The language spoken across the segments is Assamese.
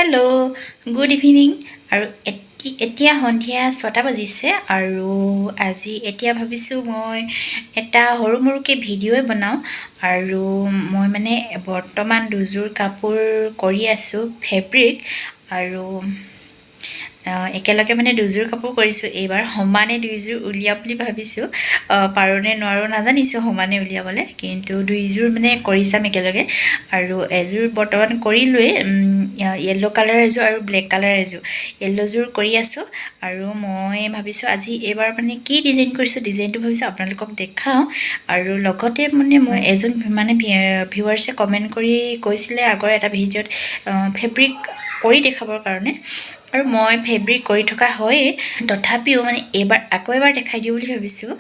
হেল্ল' গুড ইভিনিং আৰু এতিয়া সন্ধিয়া 6টা বাজিছে আৰু আজি এতিয়া ভাবিছোঁ মই এটা সৰু মৰুকৈ ভিডিঅ'ই বনাওঁ আৰু মই মানে বৰ্তমান দুযোৰ কাপোৰ কৰি আছোঁ ফেব্ৰিক আৰু একেলগে মানে দুযোৰ কাপোৰ কৰিছোঁ এইবাৰ সমানে দুইযোৰ উলিয়াম বুলি ভাবিছোঁ পাৰোঁনে নোৱাৰোঁ নাজানিছোঁ সমানে উলিয়াবলৈ কিন্তু দুইযোৰ মানে কৰি চাম একেলগে আৰু এযোৰ বৰ্তমান কৰিলোৱেই য়েল্ল' কালাৰ এযোৰ আৰু ব্লেক কালাৰ এযোৰ য়েল্ল'যোৰ কৰি আছোঁ আৰু মই ভাবিছোঁ আজি এইবাৰ মানে কি ডিজাইন কৰিছোঁ ডিজাইনটো ভাবিছোঁ আপোনালোকক দেখাওঁ আৰু লগতে মানে মই এজন মানে ভিউৱাৰ্ছে কমেণ্ট কৰি কৈছিলে আগৰ এটা ভিডিঅ'ত ফেব্ৰিক কৰি দেখাবৰ কাৰণে আৰু মই ফেব্ৰিক কৰি থকা হয়েই তথাপিও মানে আকৌ এবাৰ দেখাই দিওঁ বুলি ভাবিছোঁ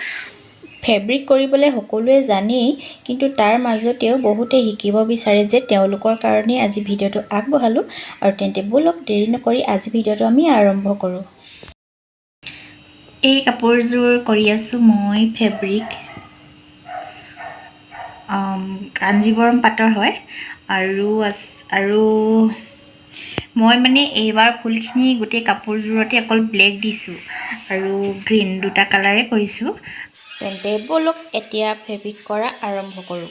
ফেব্ৰিক কৰিবলৈ সকলোৱে জানেই কিন্তু তাৰ মাজতেও বহুতে শিকিব বিচাৰে যে তেওঁলোকৰ কাৰণে আজি ভিডিঅ'টো আগবঢ়ালোঁ আৰু তেন্তে ব'লক দেৰি নকৰি আজি ভিডিঅ'টো আমি আৰম্ভ কৰোঁ এই কাপোৰযোৰ কৰি আছোঁ মই ফেব্ৰিক কাঞ্জীবৰম পাটৰ হয় আৰু মই মানে এইবাৰ ফুলখিনি গোটেই কাপোৰযোৰতে অকল ব্লেক দিছোঁ আৰু গ্ৰীণ দুটা কালাৰে কৰিছোঁ তেন্তে ব'লক এতিয়া ফেব্ৰিক কৰা আৰম্ভ কৰোঁ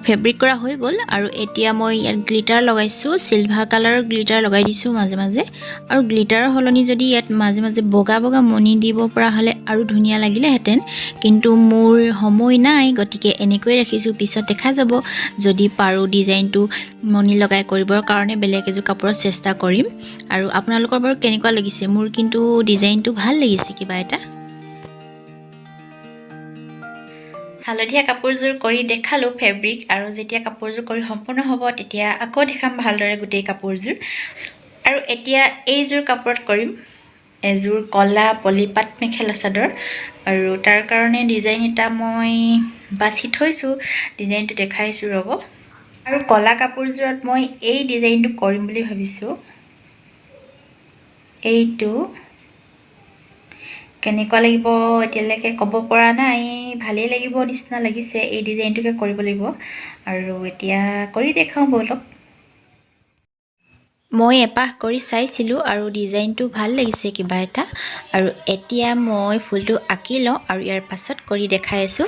ফেব্ৰিক কৰা হৈ গ'ল আৰু এতিয়া মই ইয়াত গ্লিটাৰ লগাইছোঁ চিলভাৰ কালাৰৰ গ্লিটাৰ লগাই দিছোঁ মাজে মাজে আৰু গ্লিটাৰৰ সলনি যদি ইয়াত মাজে মাজে বগা বগা মণি দিব পৰা হ'লে আৰু ধুনীয়া লাগিলেহেঁতেন কিন্তু মোৰ সময় নাই গতিকে এনেকৈ ৰাখিছোঁ পিছত দেখা যাব যদি পাৰোঁ ডিজাইনটো মণি লগাই কৰিবৰ কাৰণে বেলেগ এযোৰ কাপোৰত চেষ্টা কৰিম আৰু আপোনালোকৰ বাৰু কেনেকুৱা লাগিছে মোৰ কিন্তু ডিজাইনটো ভাল লাগিছে কিবা এটা হালধীয়া কাপোৰযোৰ কৰি দেখালোঁ ফেব্ৰিক আৰু যেতিয়া কাপোৰযোৰ কৰি সম্পূৰ্ণ হ'ব তেতিয়া আকৌ দেখাম ভালদৰে গোটেই কাপোৰযোৰ আৰু এতিয়া এইযোৰ কাপোৰত কৰিম এযোৰ কলা পলিপাট মেখেলা চাদৰ আৰু তাৰ কাৰণে ডিজাইন এটা মই বাছি থৈছোঁ ডিজাইনটো দেখাইছোঁ ৰ'ব আৰু কলা কাপোৰযোৰত মই এই ডিজাইনটো কৰিম বুলি ভাবিছোঁ এইটো কেনেকুৱা লাগিব এতিয়ালৈকে ক'ব পৰা নাই ভালেই লাগিব নিচিনা লাগিছে এই ডিজাইনটোকে কৰিব লাগিব আৰু এতিয়া কৰি দেখাওঁ ব'লক মই এপাহ কৰি চাইছিলোঁ আৰু ডিজাইনটো ভাল লাগিছে কিবা এটা আৰু এতিয়া মই ফুলটো আঁকি লওঁ আৰু ইয়াৰ পাছত কৰি দেখাই আছোঁ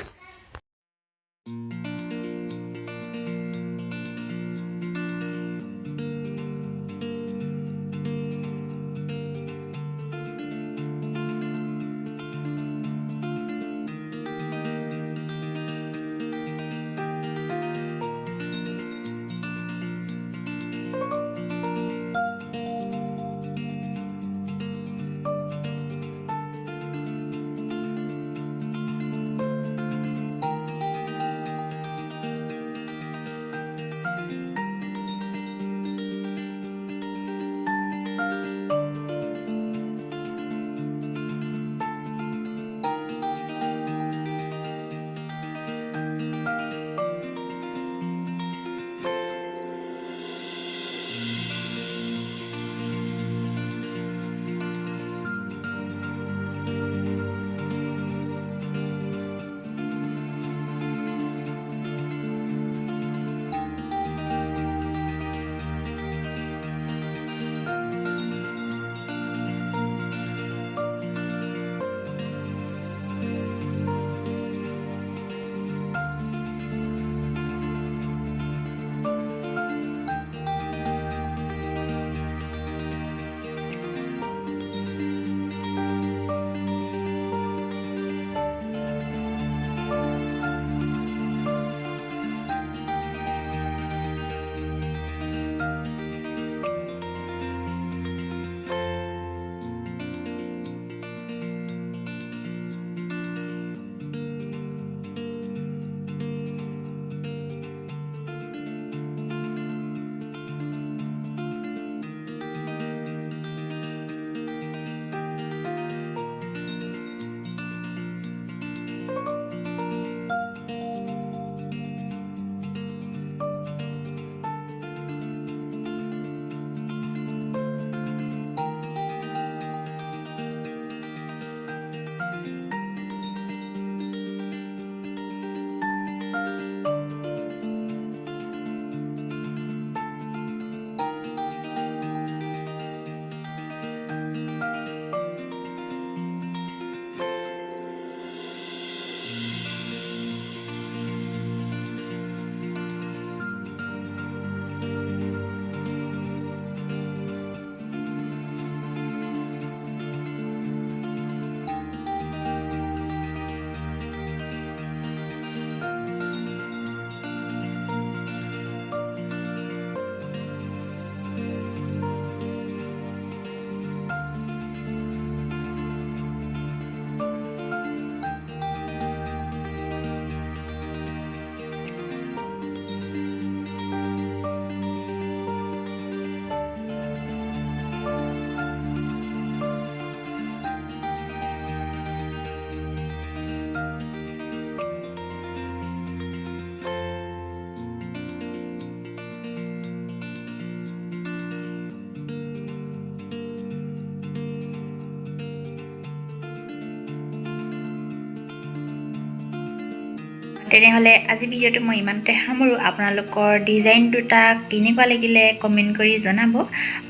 তেনেহ'লে আজি ভিডিঅ'টো মই ইমানতে সামৰোঁ আপোনালোকৰ ডিজাইন দুটা কেনেকুৱা লাগিলে কমেণ্ট কৰি জনাব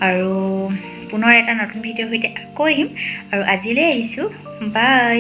আৰু পুনৰ এটা নতুন ভিডিঅ'ৰ সৈতে আকৌ আহিম আৰু আজিলৈ আহিছোঁ বাই